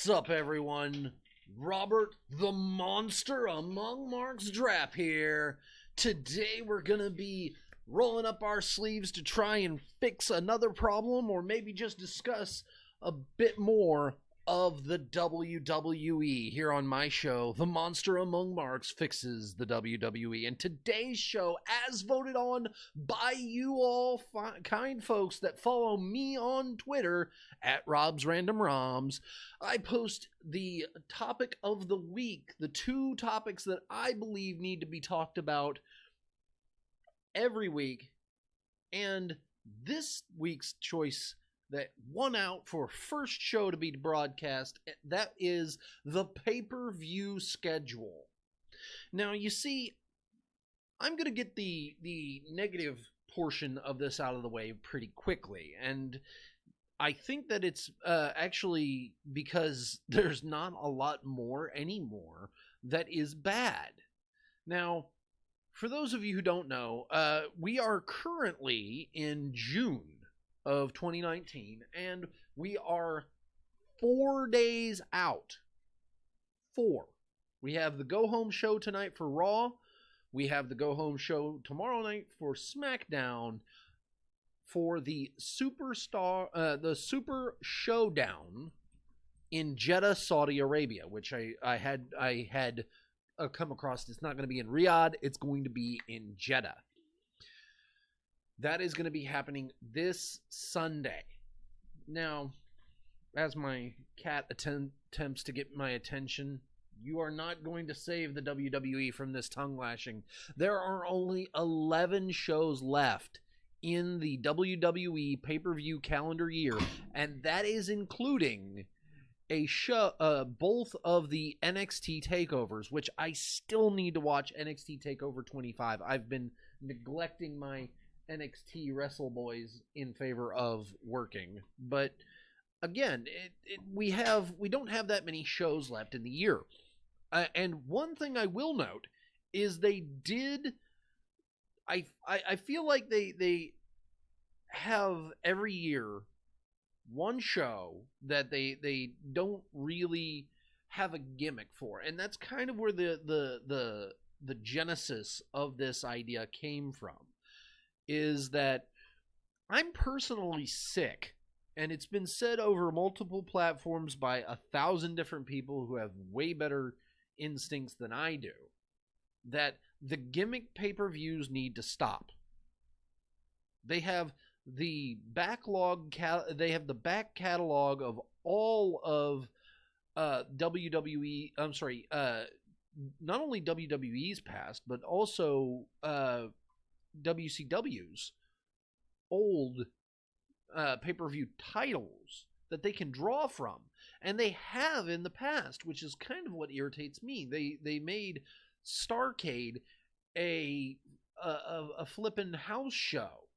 What's up, everyone? Robert the Monster Among Marks Drapp here. Today we're gonna be rolling up our sleeves to try and fix another problem, or maybe just discuss a bit more of the WWE here on my show. The Monster Among Marks fixes the WWE. And today's show, as voted on by you all kind folks that follow me on Twitter at Rob's Random Roms, I post the topic of the week, the two topics that I believe need to be talked about every week. And this week's choice that won out for first show to be broadcast, that is the pay-per-view schedule. Now, you see, I'm going to get the negative portion of this out of the way pretty quickly, and I think that it's actually because there's not a lot more anymore that is bad. Now, for those of you who don't know, we are currently in June of 2019, and we are 4 days out. 4. We have the go-home show tonight for Raw. We have the go-home show tomorrow night for SmackDown for the Super Showdown in Jeddah, Saudi Arabia, which I had come across. It's not going to be in Riyadh. It's going to be in Jeddah. That is going to be happening this Sunday. Now, as my cat attempts to get my attention, you are not going to save the WWE from this tongue lashing. There are only 11 shows left in the WWE pay-per-view calendar year, and that is including a show, both of the NXT TakeOvers, which I still need to watch. NXT TakeOver 25. I've been neglecting my NXT Wrestle Boys in favor of working, but again, we don't have that many shows left in the year. And one thing I will note is they did. I feel like they have every year one show that they don't really have a gimmick for, and that's kind of where the genesis of this idea came from. Is that I'm personally sick, and it's been said over multiple platforms by 1,000 different people who have way better instincts than I do, that the gimmick pay-per-views need to stop. They have the backlog. They have the back catalog of all of WWE. I'm sorry, not only WWE's past, but also WCW's old pay-per-view titles that they can draw from, and they have in the past, which is kind of what irritates me. They made Starrcade a flippin' house show,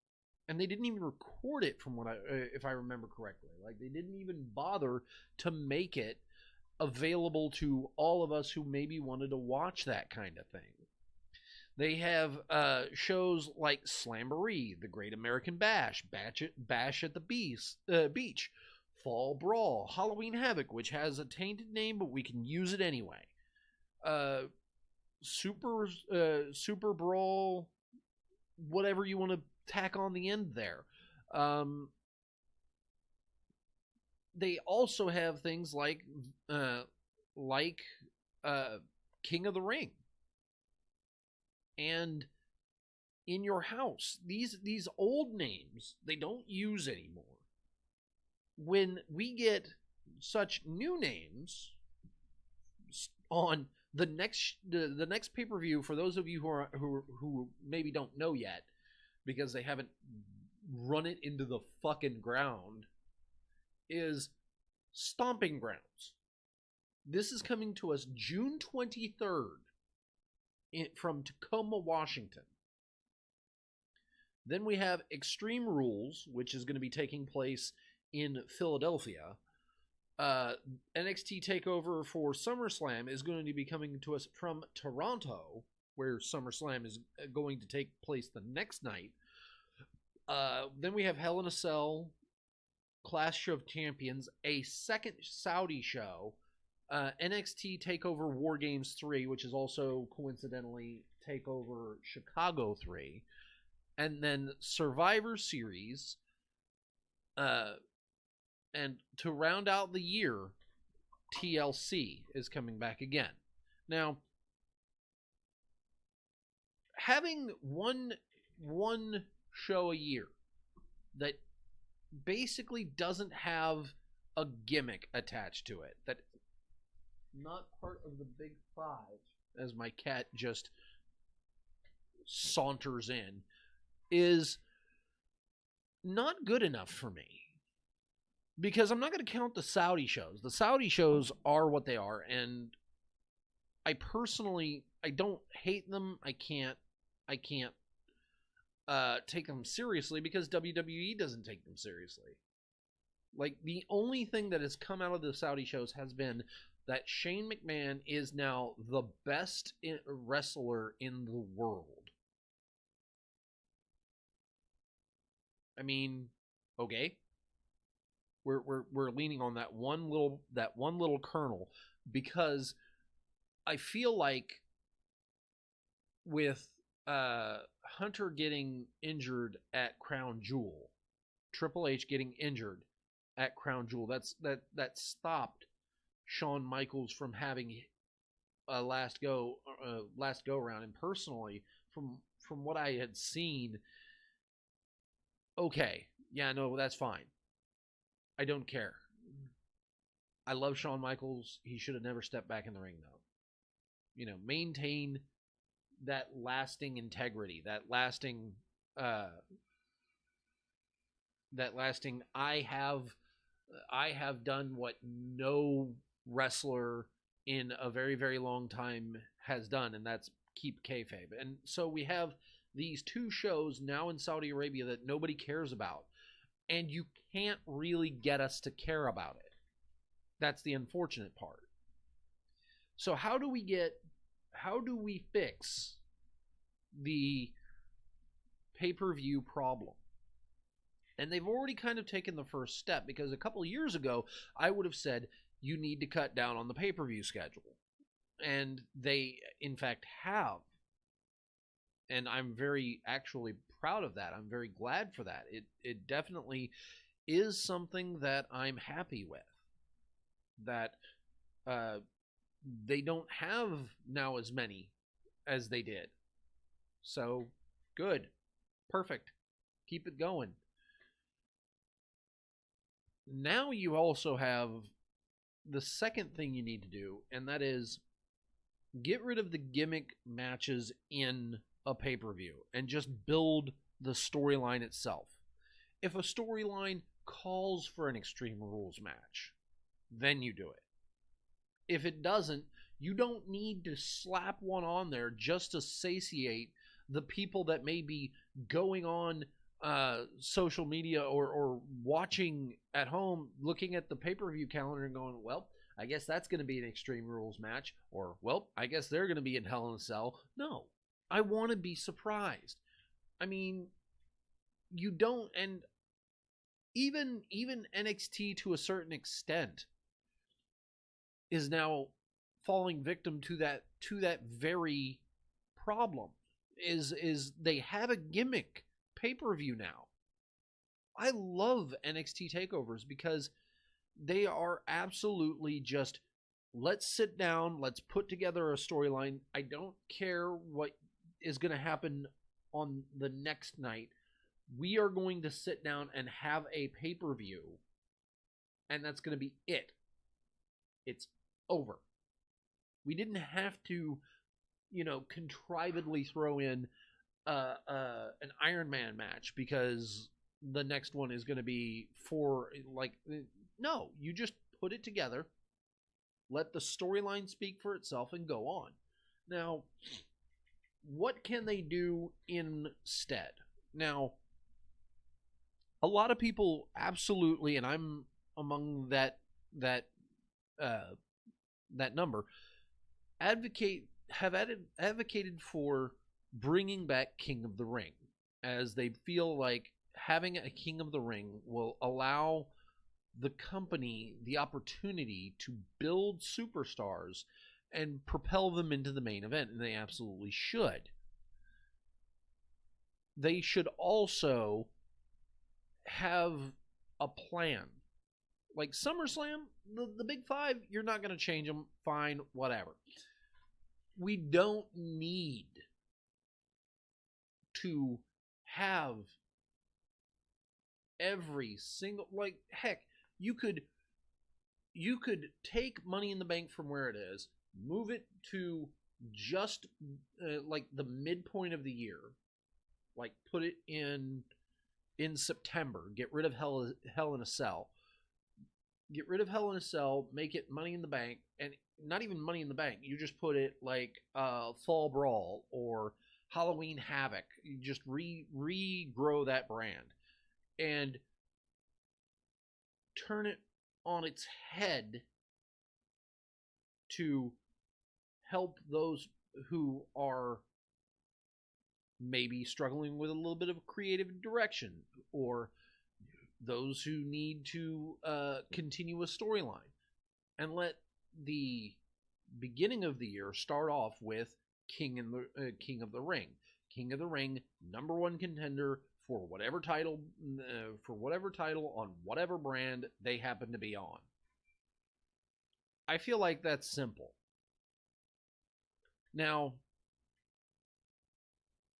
and they didn't even record it, from what if I remember correctly. Like, they didn't even bother to make it available to all of us who maybe wanted to watch that kind of thing. They have shows like Slamboree, The Great American Bash, Bash at the Beach, Fall Brawl, Halloween Havoc, which has a tainted name, but we can use it anyway. Super Brawl, whatever you want to tack on the end there. They also have things like King of the Ring. And In Your House, these old names they don't use anymore. When we get such new names on the next pay-per-view, for those of you who maybe don't know yet because they haven't run it into the fucking ground, is Stomping Grounds. This is coming to us June 23rd. From Tacoma, Washington. Then we have Extreme Rules, which is going to be taking place in Philadelphia. NXT TakeOver for SummerSlam is going to be coming to us from Toronto, where SummerSlam is going to take place the next night. Then we have Hell in a Cell, Clash of Champions, a second Saudi show, NXT TakeOver War Games 3, which is also coincidentally TakeOver Chicago 3, and then Survivor Series, and to round out the year, TLC is coming back again. Now, having one show a year that basically doesn't have a gimmick attached to it, that not part of the big five, as my cat just saunters in, is not good enough for me. Because I'm not going to count the Saudi shows. The Saudi shows are what they are, and I don't hate them. I can't take them seriously because WWE doesn't take them seriously. Like, the only thing that has come out of the Saudi shows has been that Shane McMahon is now the best wrestler in the world. I mean, okay. We're leaning on that one little kernel, because I feel like with Hunter getting injured at Crown Jewel, Triple H getting injured at Crown Jewel, that stopped Shawn Michaels from having a last go around. And personally, from what I had seen, okay, yeah, no, that's fine. I don't care. I love Shawn Michaels. He should have never stepped back in the ring, though. Maintain that lasting integrity, that lasting I have done what no wrestler in a very, very long time has done, and that's keep kayfabe. And so we have these two shows now in Saudi Arabia that nobody cares about, and you can't really get us to care about it. That's the unfortunate part. So how do we fix the pay-per-view problem? And they've already kind of taken the first step, because a couple of years ago, I would have said, you need to cut down on the pay-per-view schedule. And they, in fact, have. And I'm very actually proud of that. I'm very glad for that. It definitely is something that I'm happy with. That they don't have now as many as they did. So, good. Perfect. Keep it going. Now you also have the second thing you need to do, and that is get rid of the gimmick matches in a pay-per-view and just build the storyline itself. If a storyline calls for an Extreme Rules match, then you do it. If it doesn't, you don't need to slap one on there just to satiate the people that may be going on social media or watching at home, looking at the pay-per-view calendar and going, well, I guess that's going to be an Extreme Rules match, or, well, I guess they're going to be in Hell in a Cell. No, I want to be surprised. I mean, you don't, and even NXT to a certain extent is now falling victim to that very problem. Is they have a gimmick pay-per-view now. I love NXT takeovers because they are absolutely just, let's sit down, let's put together a storyline. I don't care what is going to happen on the next night. We are going to sit down and have a pay-per-view, and that's going to be it. It's over. We didn't have to, contrivedly throw in an Iron Man match because the next one is going to be no, you just put it together, let the storyline speak for itself, and go on. Now, what can they do instead? Now, a lot of people absolutely, and I'm among that number, have advocated for bringing back King of the Ring, as they feel like having a King of the Ring will allow the company the opportunity to build superstars and propel them into the main event, and they absolutely should. They should also have a plan. Like SummerSlam, the big five, you're not going to change them. Fine, whatever. We don't need to have every single, like, heck, you could take Money in the Bank from where it is, move it to just like the midpoint of the year, like put it in September, get rid of Hell in a Cell. Get rid of Hell in a Cell, make it Money in the Bank, and not even Money in the Bank. You just put it like Fall Brawl or Halloween Havoc. You just regrow that brand and turn it on its head to help those who are maybe struggling with a little bit of creative direction, or those who need to continue a storyline, and let the beginning of the year start off with King of the Ring. King of the Ring, number one contender for whatever title on whatever brand they happen to be on. I feel like that's simple. Now,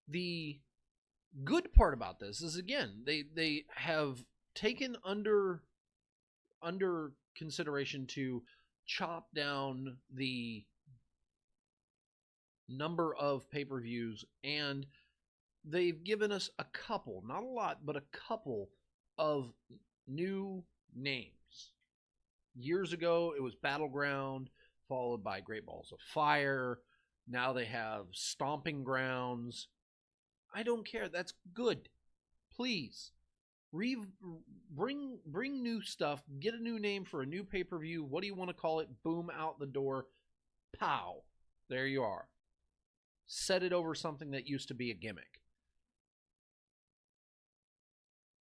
the good part about this is, again, they have taken under consideration to chop down the number of pay-per-views, and they've given us a couple, not a lot, but a couple of new names. Years ago, it was Battleground, followed by Great Balls of Fire. Now they have Stomping Grounds. I don't care. That's good. Please. Bring new stuff. Get a new name for a new pay-per-view. What do you want to call it? Boom, out the door. Pow. There you are. Set it over something that used to be a gimmick.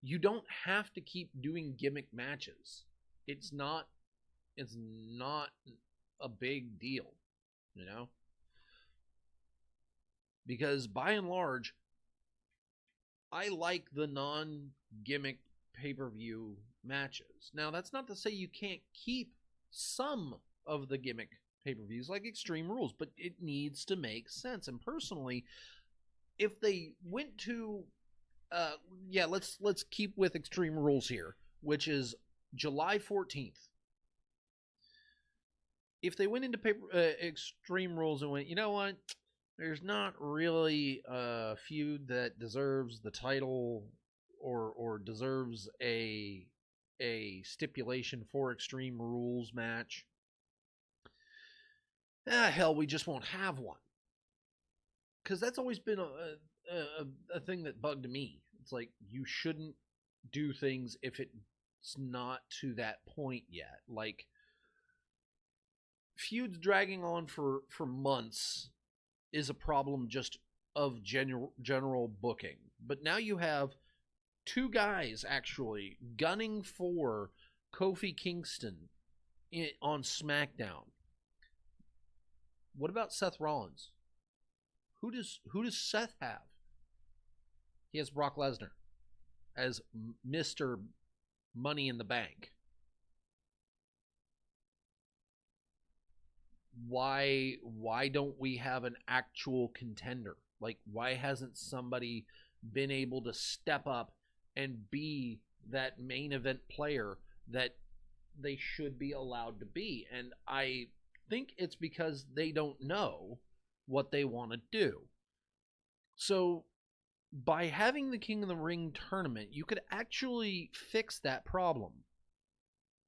You don't have to keep doing gimmick matches. It's not a big deal, you know? Because by and large, I like the non-gimmick pay-per-view matches. Now, that's not to say you can't keep some of the gimmick pay-per-views like Extreme Rules, but it needs to make sense. And personally, if they went to let's keep with Extreme Rules here, which is July 14th. If they went into Extreme Rules and went, you know what? There's not really a feud that deserves the title or deserves a stipulation for Extreme Rules match. Hell, we just won't have one. Because that's always been a thing that bugged me. It's like, you shouldn't do things if it's not to that point yet. Like, feuds dragging on for months is a problem just of general booking. But now you have two guys actually gunning for Kofi Kingston on SmackDown. What about Seth Rollins? Who does Seth have? He has Brock Lesnar as Mr. Money in the Bank. Why don't we have an actual contender? Like, why hasn't somebody been able to step up and be that main event player that they should be allowed to be? And I think it's because they don't know what they want to do. So by having the King of the Ring tournament, you could actually fix that problem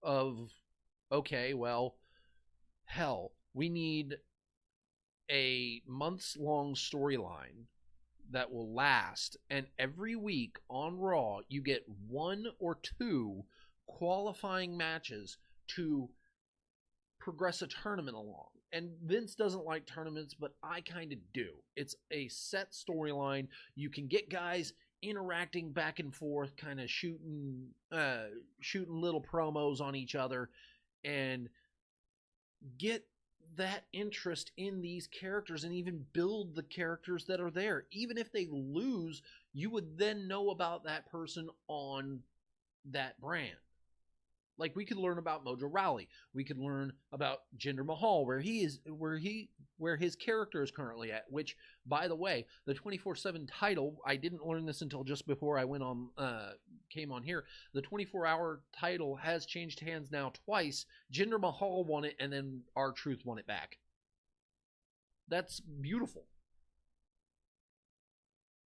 of, okay, well, hell, we need a months-long storyline that will last, and every week on Raw, you get one or two qualifying matches to progress a tournament along. And Vince doesn't like tournaments, but I kind of do. It's a set storyline. You can get guys interacting back and forth, kind of shooting little promos on each other, and get that interest in these characters and even build the characters that are there. Even if they lose, you would then know about that person on that brand. Like, we could learn about Mojo Rawley. We could learn about Jinder Mahal, where his character is currently at. Which, by the way, the 24/7 title, I didn't learn this until just before I came on here. The 24-hour title has changed hands now twice. Jinder Mahal won it, and then R-Truth won it back. That's beautiful.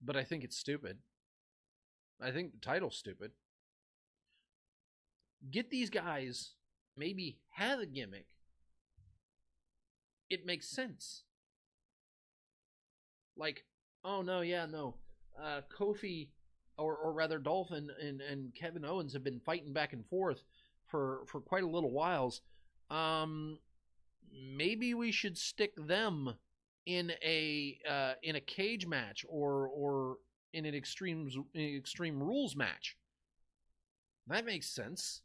But I think it's stupid. I think the title's stupid. Get these guys, maybe have a gimmick. It makes sense. Like, oh no, yeah, no. Kofi, or rather Dolphin and Kevin Owens have been fighting back and forth for quite a little whiles. Maybe we should stick them in a cage match or in an extreme rules match. That makes sense.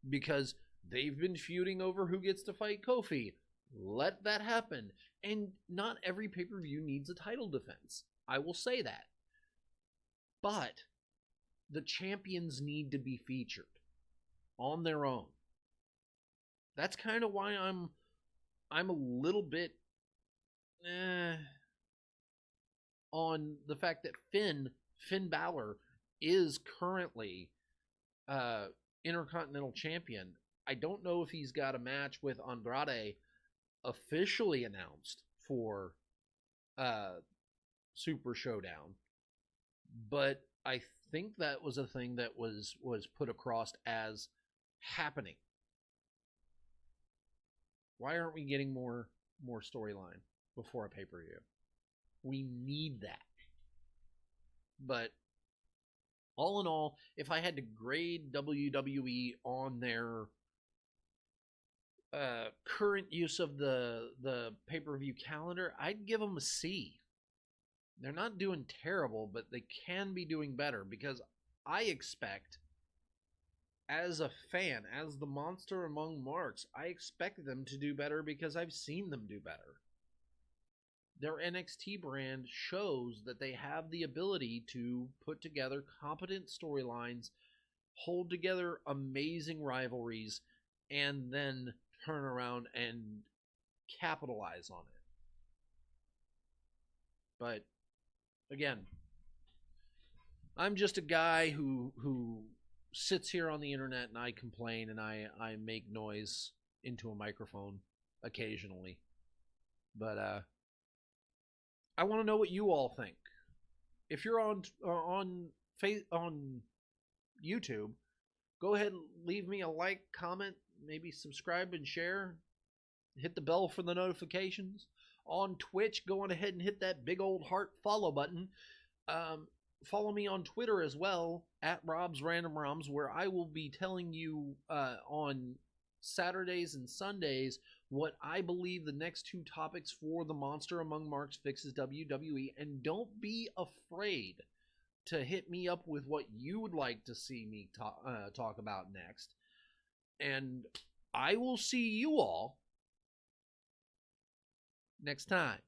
Because they've been feuding over who gets to fight Kofi. Let that happen. And not every pay-per-view needs a title defense. I will say that. But the champions need to be featured on their own. That's kind of why I'm a little bit on the fact that Finn Balor is currently Intercontinental Champion. I don't know if he's got a match with Andrade officially announced for Super Showdown, but I think that was a thing that was put across as happening. Why aren't we getting more storyline before a pay-per-view? We need that. But all in all, if I had to grade WWE on their current use of the pay-per-view calendar, I'd give them a C. They're not doing terrible, but they can be doing better, because I expect, as a fan, as the monster among marks, I expect them to do better because I've seen them do better. Their NXT brand shows that they have the ability to put together competent storylines, hold together amazing rivalries, and then turn around and capitalize on it. But again, I'm just a guy who sits here on the internet and I complain and I make noise into a microphone occasionally. But I want to know what you all think. If you're on YouTube, go ahead and leave me a like, comment, maybe subscribe and share. Hit the bell for the notifications. On Twitch, go on ahead and hit that big old heart follow button. Follow me on Twitter as well, at Rob's Random Roms, where I will be telling you on Saturdays and Sundays what I believe the next two topics for the Monster Among Marks Fixes WWE. And don't be afraid to hit me up with what you would like to see me talk about next. And I will see you all next time.